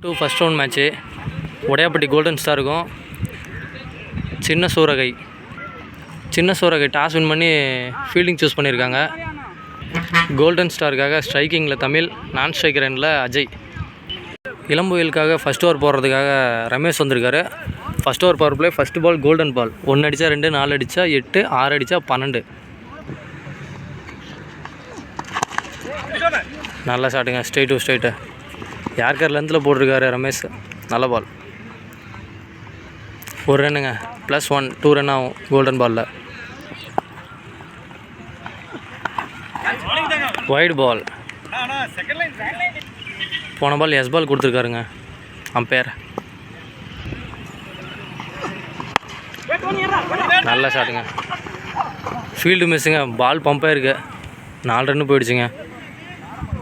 First round match Udayappatti golden ஸ்டாருக்கும் சின்ன சூரகை டாஸ் வின் பண்ணி ஃபீல்டிங் சூஸ் பண்ணியிருக்காங்க. கோல்டன் ஸ்டாருக்காக ஸ்ட்ரைக்கிங்கில் தமிழ், நான் ஸ்ட்ரைக்கர் எண்டில் அஜய். இளம்புயலுக்காக ஃபஸ்ட் ஓவர் போடுறதுக்காக ரமேஷ் வந்திருக்காரு. First over power play, first ball golden ball. 1 அடித்தா 2, 4 அடித்தா 8, 6 அடித்தா 12. நல்லா ஷாட்டுங்க, ஸ்ட்ரெயிட் டு ஸ்ட்ரெயிட்டு. யார்கர் லென்த்தில் போட்டிருக்காரு ரமேஷ். நல்ல பால். 1 ரன்னுங்க, +1, 2 ரன் ஆகும் கோல்டன் பாலில். Wide ball. போன பால் எஸ் பால் கொடுத்துருக்காருங்க அம்பையர். நல்ல ஷாட்டுங்க, ஃபீல்டு மிஸ்ஸுங்க. பால் பம்பாயிருக்கு. 4 ரன்னு போயிடுச்சுங்க.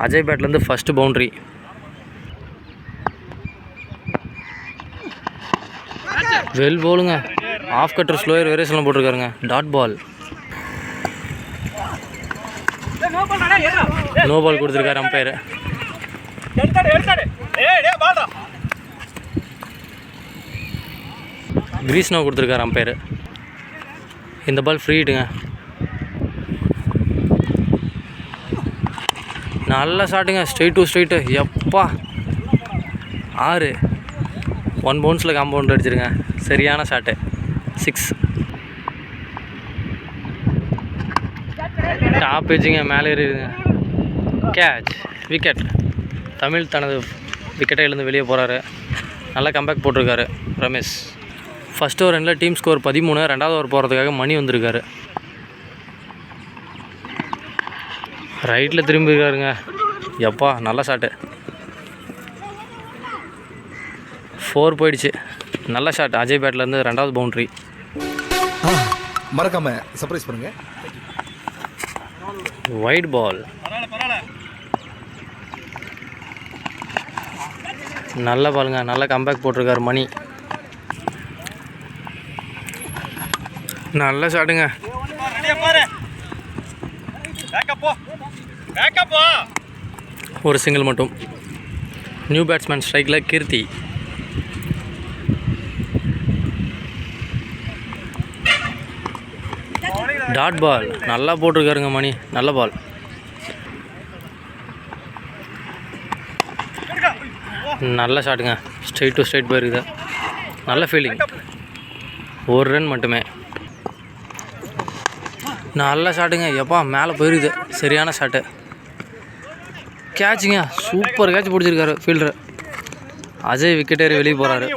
அஜய் பேட்லேருந்து ஃபஸ்ட்டு பவுண்ட்ரி. வெல் போலுங்க. ஆஃப் கட்டர் ஸ்லோயர் வேரியேஷன்லாம் போட்டிருக்காருங்க. Dot ball. நோ பால் கொடுத்துருக்காரு அம்பையர். கிரீஸ் நோ கொடுத்துருக்காரு அம்பையர். இந்த பால் ஃப்ரீ ஹிட்டுங்க. நல்ல ஷாட்டுங்க, ஸ்ட்ரெயிட் டு ஸ்ட்ரெயிட்டு. எப்பா 6. 1 பவுன்ஸில் காம்பவுண்ட் அடிச்சிருங்க. சரியான ஷாட்டு. 6. டாப் ஏஜிங்க, மேலே ஏறிடுங்க. Catch, wicket. தமிழ் தனது விக்கெட்டையிலேருந்து வெளியே போகிறாரு. நல்லா கம்பேக் போட்டிருக்காரு ரமேஷ். ஃபஸ்ட் ஓவர் எண்டில் டீம் ஸ்கோர் 13. 2வது ஓவர் போகிறதுக்காக மணி வந்திருக்காரு. ரைட்டில் திரும்பியிருக்காருங்க. எப்பா நல்ல ஷாட்டு. 4 போயிடுச்சு. நல்ல ஷாட் அஜய் பேட்லேருந்து 2வது பவுண்ட்ரி. மறக்காம சர்ப்ரைஸ் பண்ணுங்க. Wide ball. நல்ல பாலுங்க, நல்ல கம்பேக் போட்டிருக்காரு மணி. நல்ல ஷாட்டுங்க. ஒரு சிங்கிள் மட்டும். நியூ பேட்ஸ்மேன் ஸ்ட்ரைக்கில் கீர்த்தி. Dot ball. நல்லா போட்டிருக்காருங்க மணி. நல்ல பால். நல்ல ஷாட்டுங்க, ஸ்ட்ரெயிட் டு ஸ்ட்ரெயிட் போயிருக்குது. நல்ல ஃபீல்டிங். 1 ரன் மட்டுமே. நல்ல ஷாட்டுங்க. எப்பா மேலே போயிருக்குது. சரியான ஷாட்டு. கேட்சுங்க, சூப்பர் கேட்ச் பிடிச்சிருக்காரு ஃபீல்டர். அஜய் விக்கெட் ஏறி வெளியே போகிறாரு.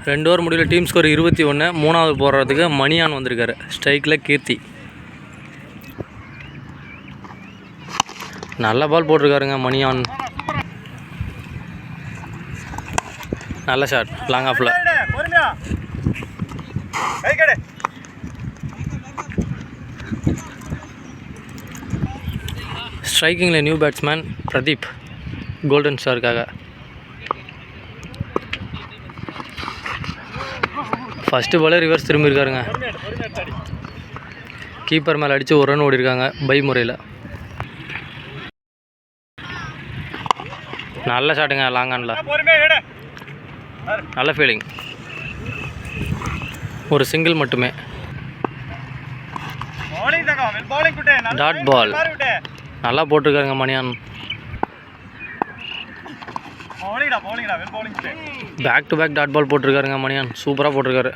2 ஓவர் முடிவில் டீம் ஸ்கோர் 21. 3வது போடுறதுக்கு மணியான் வந்திருக்காரு. ஸ்ட்ரைக்கில் கீர்த்தி. நல்ல பால் போட்டிருக்காருங்க மணியான். நல்ல ஷாட், லாங் ஆஃபில். ஸ்ட்ரைக்கிங்கில் நியூ பேட்ஸ்மேன் பிரதீப், கோல்டன் ஸ்டாருக்காக. ஃபஸ்ட்டு பாலே ரிவர்ஸ் திரும்பியிருக்காருங்க. கீப்பர் மேலே அடித்து 1 ரன் ஓடிருக்காங்க பை முறையில். நல்ல ஷாட்டுங்க, லாங் ஆனில். நல்ல ஃபீல்டிங். ஒரு சிங்கிள் மட்டுமே. Dot ball. நல்லா போட்டிருக்காருங்க Maniyan. Back to back dot ball போட்டிருக்காருங்க மணியான். சூப்பராக போட்டிருக்காரு.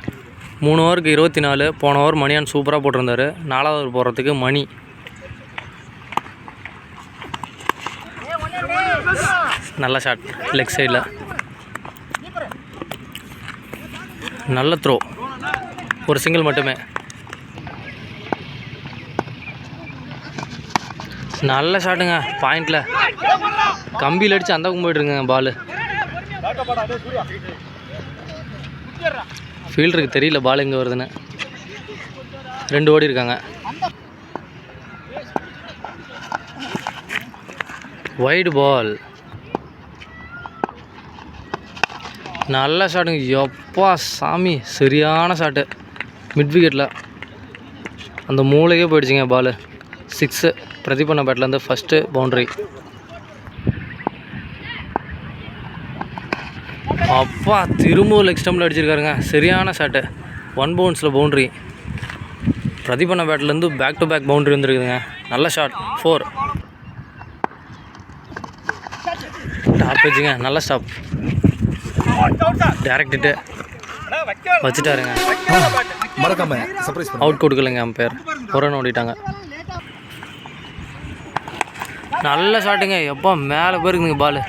3 ஓவருக்கு 24. போன ஓவர் மணியான் சூப்பராக போட்டிருந்தார். 4வது ஓவர் போடுறதுக்கு மணி. நல்ல ஷாட், லெக் சைடில். நல்ல த்ரோ. ஒரு சிங்கிள் மட்டுமே. நல்ல ஷாட்டுங்க, பாயிண்டில். கம்பியில் அடித்து அந்த பக்கம் போய்ட்டுருங்க பால். ஃபீல்டருக்கு தெரியல பால் எங்கே வருதுன்னு. 2 ஓடி இருக்காங்க. வைடு பால். நல்ல ஷாட்டுங்க. எப்பா சாமி, சரியான ஷாட்டு. மிட் விக்கெட்டில் அந்த மூளைக்கே போயிடுச்சுங்க பால். 6. பிரதீபண்ண பேட்லேருந்து ஃபஸ்ட்டு பவுண்ட்ரி. அப்பா திரும்ப லெக் ஸ்டம்பில் அடிச்சிருக்காருங்க. சரியான ஷாட்டு. 1 பவுன்ஸில் பவுண்ட்ரி. பிரதீபண்ண பேட்லேருந்து பேக் டு பேக் பவுண்ட்ரி வந்துருக்குதுங்க. நல்ல ஷாட். 4. டாப் வச்சுங்க. நல்ல ஸ்டாப். Direct hit வச்சுட்டாருங்க. மறக்காம சர்ப்ரைஸ் பண்ணு. அவுட் கொடுக்கலைங்க அம்பையர். ஒரு ரன் ஓடிட்டாங்க. நல்ல ஷாட்டுங்க. எப்போ மேலே போயிருக்குதுங்க பால்.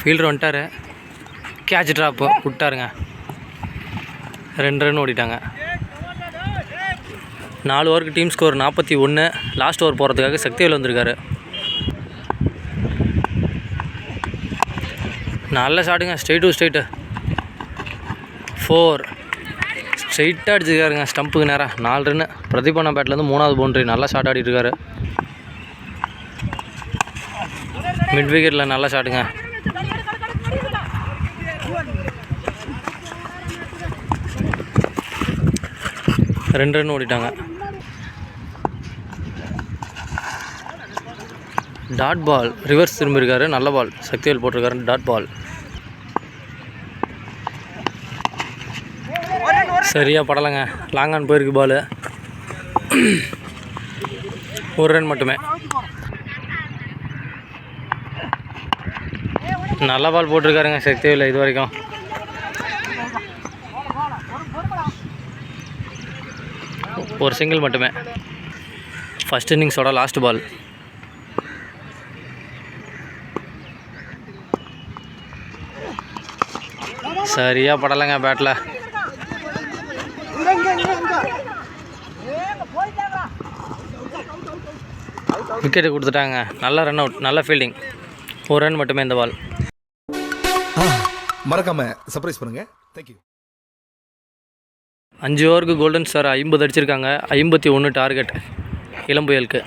ஃபீல்டர் வந்துட்டார். கேட்ச் ட்ராப்பு விட்டாருங்க. 2 ரன் ஓடிட்டாங்க. 4 ஓவருக்கு டீம் ஸ்கோர் 41. லாஸ்ட் ஓவர் போகிறதுக்காக சக்திவேல் வந்திருக்காரு. நல்ல ஷாட்டுங்க. Straight to straight. 4. ஸ்ட்ரெயிட்டாக அடிச்சிருக்காருங்க ஸ்டம்புக்கு நேராக. 4 ரன்னு. பிரதீபண்ண பேட்லேருந்து 3வது பவுண்ட்ரி. நல்லா ஷாட் ஆடிட்டு இருக்காரு. மிட் விக்கெட்டில் நல்ல ஷாட்டுங்க. ரெண்டு ரன் ஓடிட்டாங்க. Dot ball. ரிவர்ஸ் திரும்பியிருக்காரு. நல்ல பால். சக்திவேல் போட்டிருக்காரு. Dot ball. சரியாக படலைங்க. லாங் ஆன் போயிருக்கு பால். 1 ரன் மட்டுமே. நல்ல பால் போட்டிருக்காருங்க சக்திவேல் இது வரைக்கும். ஒரு சிங்கிள் மட்டுமே. ஃபஸ்ட் இன்னிங்ஸோட லாஸ்ட் பால். சரியாக படலைங்க பேட்டில். விக்கெட்டு கொடுத்துட்டாங்க. நல்ல ரன் அவுட். நல்ல ஃபீல்டிங். 1 ரன் மட்டுமே இந்த பால். மறக்காம சர்ப்ரைஸ் பண்ணுங்க. தேங்க்யூ. 5 ஓவருக்கு கோல்டன் ஸ்டார் 50 அடிச்சிருக்காங்க. 51 டார்கெட் இளம்புயலுக்கு.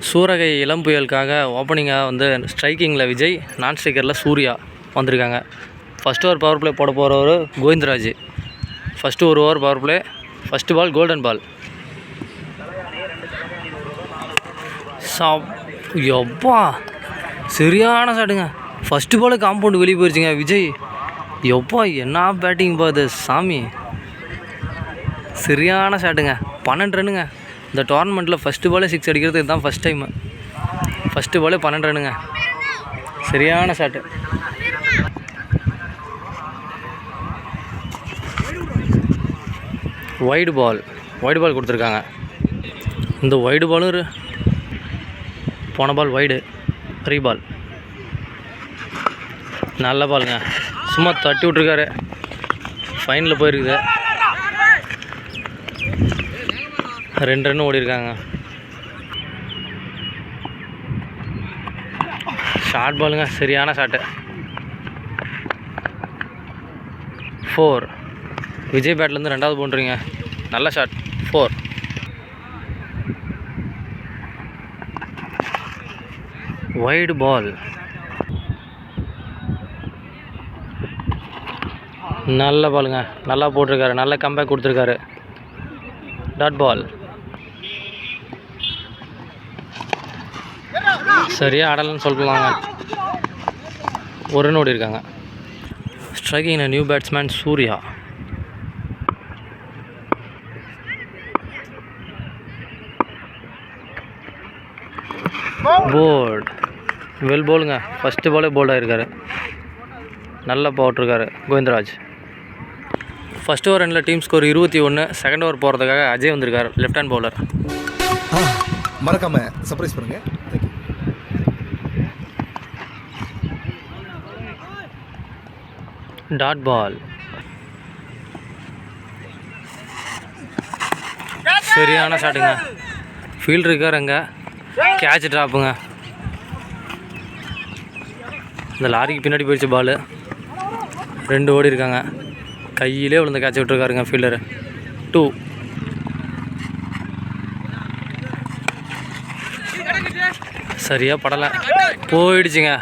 சூரகை இளம்புயலுக்காக ஓப்பனிங்காக வந்து ஸ்ட்ரைக்கிங்கில் விஜய், நான் ஸ்ட்ரைக்கரில் சூர்யா வந்திருக்காங்க. ஃபஸ்ட் ஓவர் பவர் பிளே போட போகிறவர் Govindaraj. First 1 over power play. First ball golden ball. எப்பா சரியான ஷாட்டுங்க. ஃபஸ்ட்டு பால் காம்பவுண்டு வெளியே போயிடுச்சுங்க. விஜய் எப்பா என்ன பேட்டிங் பாது சாமி. சரியான ஷாட்டுங்க. 12 ரன்னுங்க. இந்த டோர்னமெண்ட்டில் ஃபஸ்ட்டு பாலே 6 அடிக்கிறது இதுதான் ஃபஸ்ட் டைமு. ஃபஸ்ட்டு பாலே 12 ரன்னுங்க. சரியான ஷாட்டு. வைடு பால். வைடு பால் கொடுத்துருக்காங்க. இந்த வைடு பாலும் போன பால் வைடு. ரீபால். நல்ல பாலுங்க. சும்மா தட்டி விட்ருக்காரு. ஃபைனலில் போயிருக்குது. 2 ரன் ஓடிருக்காங்க. ஷார்ட் பாலுங்க. சரியான ஷாட்டு. 4. விஜய் பேட்லேருந்து 2வது பவுண்ட்ரிங்க. நல்ல ஷாட். 4. வைடு பால். நல்ல பாலுங்க. நல்லா போட்டிருக்காரு. நல்ல கம்பேக் கொடுத்துருக்காரு. Dot ball. சரியாக ஆடலன்னு சொல்லலாங்க. 1 ரன் ஓடி இருக்காங்க. Striking new batsman Surya. Bowled. Well போலுங்க. ஃபஸ்ட்டு பாலே போல்ட் ஆகிருக்காரு. நல்லா போட்டிருக்காரு கோவிந்தராஜ். ஃபஸ்ட் ஓவர் ரனில் டீம் ஸ்கோர் 21. செகண்ட் ஓவர் போகிறதுக்காக அஜய் வந்திருக்கார். Left hand bowler. மறக்காம சர்ப்ரைஸ் பண்ணுங்க. தேங்க்யூ. Dot ball. சரியான ஷாட்டுங்க. ஃபீல்டு இருக்கார் அங்கே. கேட்ச் ட்ராப்புங்க. இந்த லாரிக்கு பின்னாடி போயிடுச்சு பால். 2 ஓடி இருக்காங்க. கையிலே விழுந்த கேட்ச் விட்டுருக்காருங்க ஃபீல்டரு. 2. சரியாக படலை. போயிடுச்சுங்க.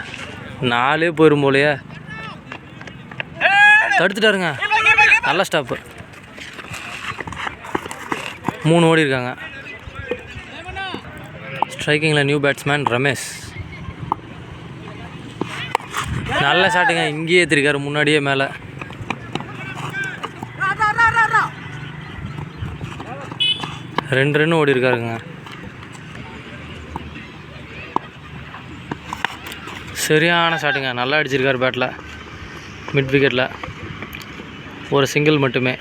4 போயிடும் போலையே. தடுத்துட்டாருங்க. நல்ல ஸ்டாப்பு. 3 ஓடி இருக்காங்க. ஸ்ட்ரைக்கிங்கில் நியூ பேட்ஸ்மேன் ரமேஷ். நல்ல ஷாட்டுங்க, இங்கேயே ஏற்றிருக்காரு முன்னாடியே மேலே. ரெண்டு ரன் ஓடி இருக்காருங்க. சரியான ஷாட்டுங்க, நல்லா அடிச்சிருக்காரு பேட்டில். மிட் விக்கெட்டில் ஒரு சிங்கிள் மட்டுமே.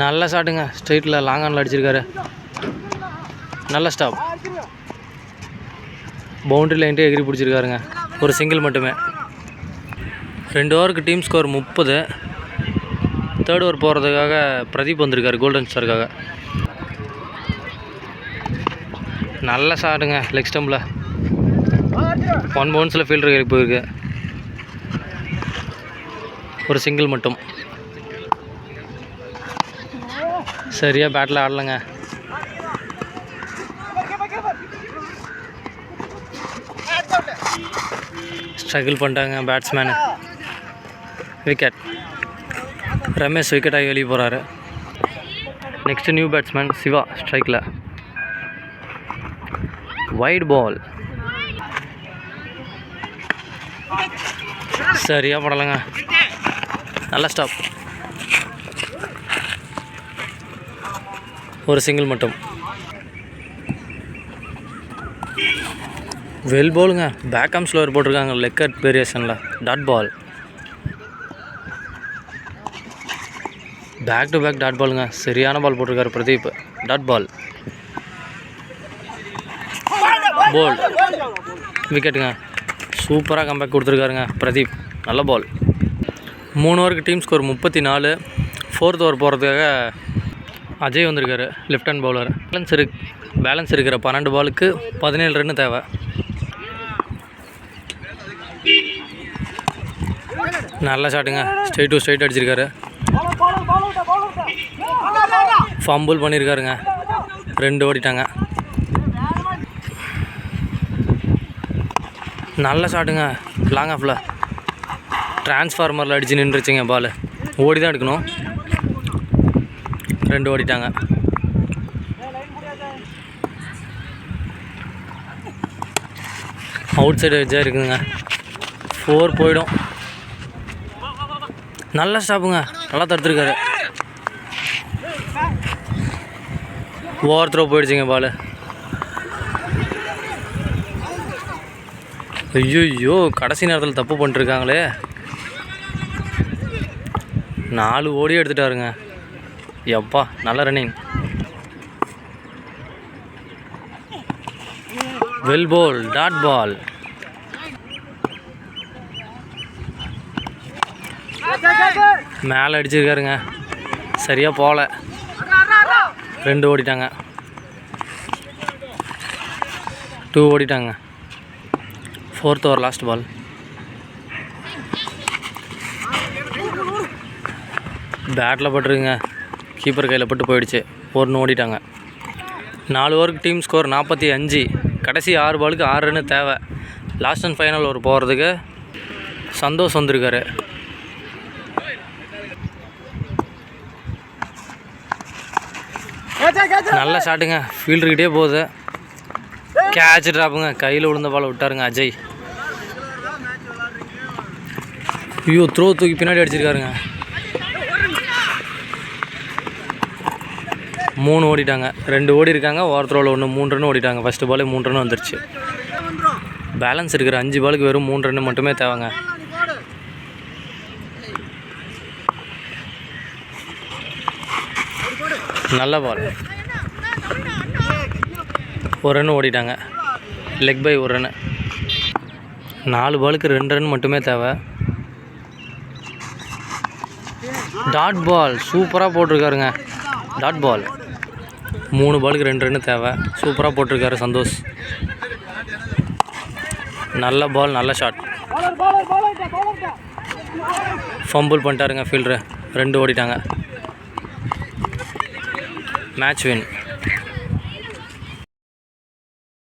நல்ல ஷாட்டுங்க, ஸ்ட்ரெயிட்டில் லாங் ஆனில் அடிச்சிருக்காரு. நல்ல ஸ்டாப். பவுண்டரி லைன்ட்டு எகிரி பிடிச்சிருக்காருங்க. ஒரு சிங்கிள் மட்டுமே. 2 ஓவருக்கு டீம் ஸ்கோர் 30. தேர்ட் ஓவர் போகிறதுக்காக பிரதீப் வந்திருக்காரு கோல்டன் ஸ்டாருக்காக. நல்ல ஷாட்டுங்க, லெக் ஸ்டம்பில் 1 பவுன்ஸில் ஃபீல்டர் கைக்கு போயிருக்கு. ஒரு சிங்கிள் மட்டும். சரியாக பேட்டில் ஆடலைங்க. ஸ்ட்ரகிள் பண்ணிட்டாங்க பேட்ஸ்மேனு. விக்கெட். ரமேஷ் விக்கெட் ஆகி வெளியே போகிறாரு. நெக்ஸ்ட் நியூ பேட்ஸ்மேன் சிவா ஸ்ட்ரைக்கில். Wide ball. சரியாக படலைங்க. நல்ல ஸ்டாப். ஒரு சிங்கிள் மட்டும். வெல் பாலுங்க, பேக் ஆம் ஸ்லோவர் போட்டிருக்காங்க லெக் கட் வேரியேஷனில். Dot ball. Back to back dot பாலுங்க, சரியான பால் போட்டிருக்காரு பிரதீப். Dot ball. போல். விக்கெட்டுங்க. சூப்பராக கம்பேக் கொடுத்துருக்காருங்க பிரதீப். நல்ல பால். 3 ஓவருக்கு டீம் ஸ்கோர் 34. 4th ஓவர் போகிறதுக்காக அஜய் வந்திருக்காரு, லெஃப்ட் ஹேண்ட் பவுலர். பேலன்ஸ் இருக்கிற 12 பாலுக்கு 17 ரன்னு தேவை. நல்ல ஷாட்டுங்க, ஸ்ட்ரெயிட் டு ஸ்ட்ரெயிட் அடிச்சிருக்காரு. ஃபம்பிள் பண்ணியிருக்காருங்க. 2 ஓடிட்டாங்க. நல்ல ஷாட்டுங்க, லாங் ஆஃபில் டிரான்ஸ்ஃபார்மரில் அடித்து நின்றுச்சுங்க பால். ஓடி தான் எடுக்கணும். 2 ஓடிட்டாங்க. அவுட் சைடு எட்ஜாக இருக்குதுங்க. 4 போயிடும். நல்ல ஸ்டாப்புங்க, நல்லா தடுத்துருக்காரு. ஓவர் த்ரோ போயிடுச்சுங்க பால். ஐயோ, கடைசி நேரத்தில் தப்பு பண்ணிட்டுருக்காங்களே. 4 ஓடி எடுத்துட்டாருங்க. எப்பா, நல்ல running. Well ball. Dot ball. மேலே அடிச்சிருக்காருங்க, சரியாக போகல. 2 ஓடிட்டாங்க. 2 ஓடிட்டாங்க. 4th over last ball. பேட்டில் பட்டுருங்க, கீப்பர் கையில் பட்டு போயிடுச்சு. 1 ஓடிட்டாங்க. 4 ஓவருக்கு டீம் ஸ்கோர் 45. கடைசி 6 பாலுக்கு 6 ரன்னு தேவை. லாஸ்ட் அண்ட் ஃபைனல் ஓவர் போகிறதுக்கு சந்தோஷ் வந்திருக்காரு. நல்ல ஷாட்டுங்க, ஃபீல்டர்கிட்டே போகுது. கேட்ச் ட்ராப்புங்க, கையில் விழுந்த பால் விட்டாருங்க அஜய். ஐயோ, த்ரோ தூக்கி பின்னாடி அடிச்சிருக்காருங்க. 3 ஓடிட்டாங்க. 2 ஓடி இருக்காங்க. ஓவர் த்ரோவில் 1. 3 ரன் ஓடிட்டாங்க. ஃபஸ்ட்டு பாலே 3 ரன் வந்துருச்சு. பேலன்ஸ் இருக்கிற 5 பாலுக்கு வெறும் 3 ரன் மட்டுமே தேவைங்க. நல்ல பால். 1 ரன் ஓடிட்டாங்க. Leg by 1 run. 4 பாலுக்கு 2 ரன் மட்டுமே தேவை. டாட் பால் சூப்பராக போட்டிருக்காருங்க. டாட் பால். 3 பாலுக்கு 2 ரன்னு தேவை. சூப்பராக போட்டிருக்காரு சந்தோஷ். நல்ல பால், நல்ல ஷாட். Fumble பண்ணிட்டாருங்க fielder. 2 ஓடிட்டாங்க. Match win.